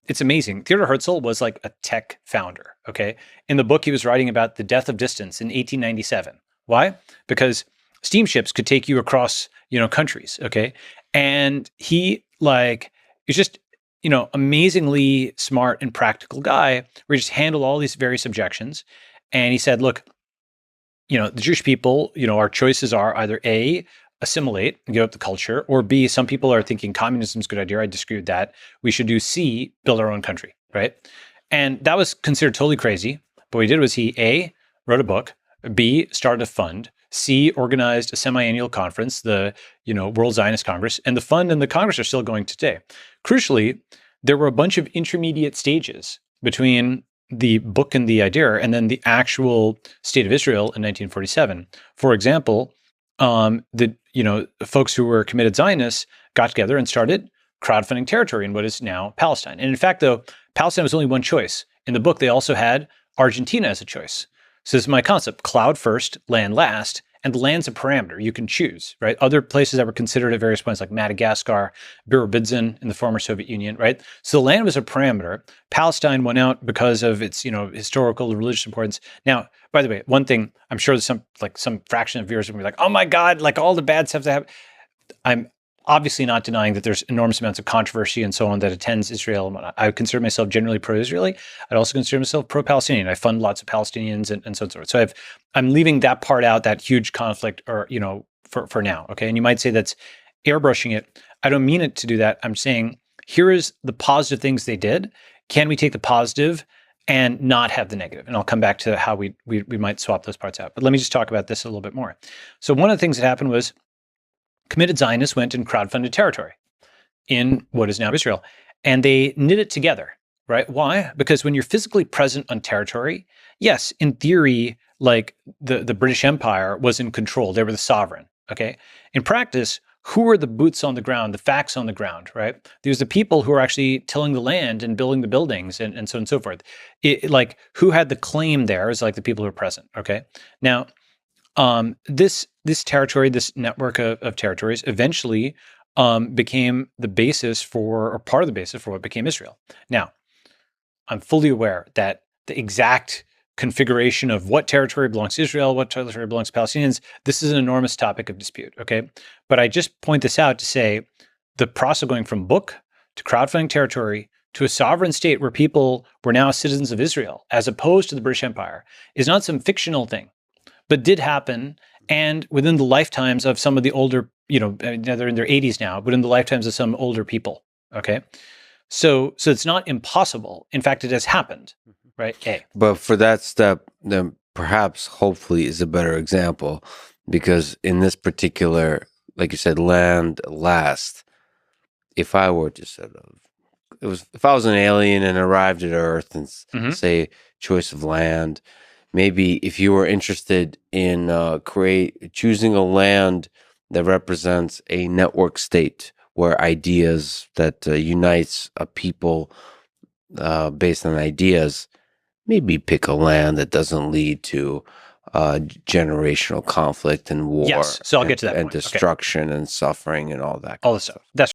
it's amazing. Theodore Herzl was like a tech founder. Okay. In the book, he was writing about the death of distance in 1897. Why? Because steamships could take you across, countries. Okay. And he is just, amazingly smart and practical guy where he just handled all these various objections. And he said, look, the Jewish people, our choices are either A, assimilate and give up the culture, or B, some people are thinking communism is a good idea. I disagree with that. We should do C, build our own country, right? And that was considered totally crazy. But what he did was he A, wrote a book, B, started a fund, C, organized a semi-annual conference, the World Zionist Congress, and the fund and the Congress are still going today. Crucially, there were a bunch of intermediate stages between the book and the idea, and then the actual state of Israel in 1947. For example, the folks who were committed Zionists got together and started crowdfunding territory in what is now Palestine. And in fact, though, Palestine was only one choice. In the book, they also had Argentina as a choice. So this is my concept: cloud first, land last. And the land's a parameter you can choose, right? Other places that were considered at various points, like Madagascar, Birobidzhan in the former Soviet Union, right? So the land was a parameter. Palestine won out because of its, historical and religious importance. Now, by the way, one thing, I'm sure there's some fraction of viewers will be like, oh my God, like all the bad stuff that happen. I'm obviously not denying that there's enormous amounts of controversy and so on that attends Israel and whatnot. I consider myself generally pro-Israeli. I'd also consider myself pro-Palestinian. I fund lots of Palestinians and so on and so forth. So I'm leaving that part out, that huge conflict, or for now. Okay, and you might say that's airbrushing it. I don't mean it to do that. I'm saying here is the positive things they did. Can we take the positive and not have the negative? And I'll come back to how we might swap those parts out. But let me just talk about this a little bit more. So one of the things that happened was committed Zionists went and crowdfunded territory in what is now Israel, and they knit it together, right? Why? Because when you're physically present on territory, yes, in theory, like the British Empire was in control. They were the sovereign, okay? In practice, who were the boots on the ground, the facts on the ground, right? There's the people who are actually tilling the land and building the buildings and so on and so forth. Like who had the claim there is like the people who are present, okay? Now, this territory, this network of territories, eventually became the basis for, or part of the basis for what became Israel. Now, I'm fully aware that the exact configuration of what territory belongs to Israel, what territory belongs to Palestinians, this is an enormous topic of dispute, okay? But I just point this out to say the process of going from book to crowdfunding territory to a sovereign state where people were now citizens of Israel, as opposed to the British Empire, is not some fictional thing, but did happen, and within the lifetimes of some of the older, they're in their 80s now, but in the lifetimes of some older people, okay? So it's not impossible. In fact, it has happened, right? But for that step, then perhaps, hopefully, is a better example, because in this particular, like you said, land last, if I were to if I was an alien and arrived at Earth and say choice of land, maybe if you were interested in choosing a land that represents a network state where ideas that unites a people based on ideas, maybe pick a land that doesn't lead to generational conflict and war. Yes, so I'll get to that and point. destruction and suffering and all that. All this stuff. That's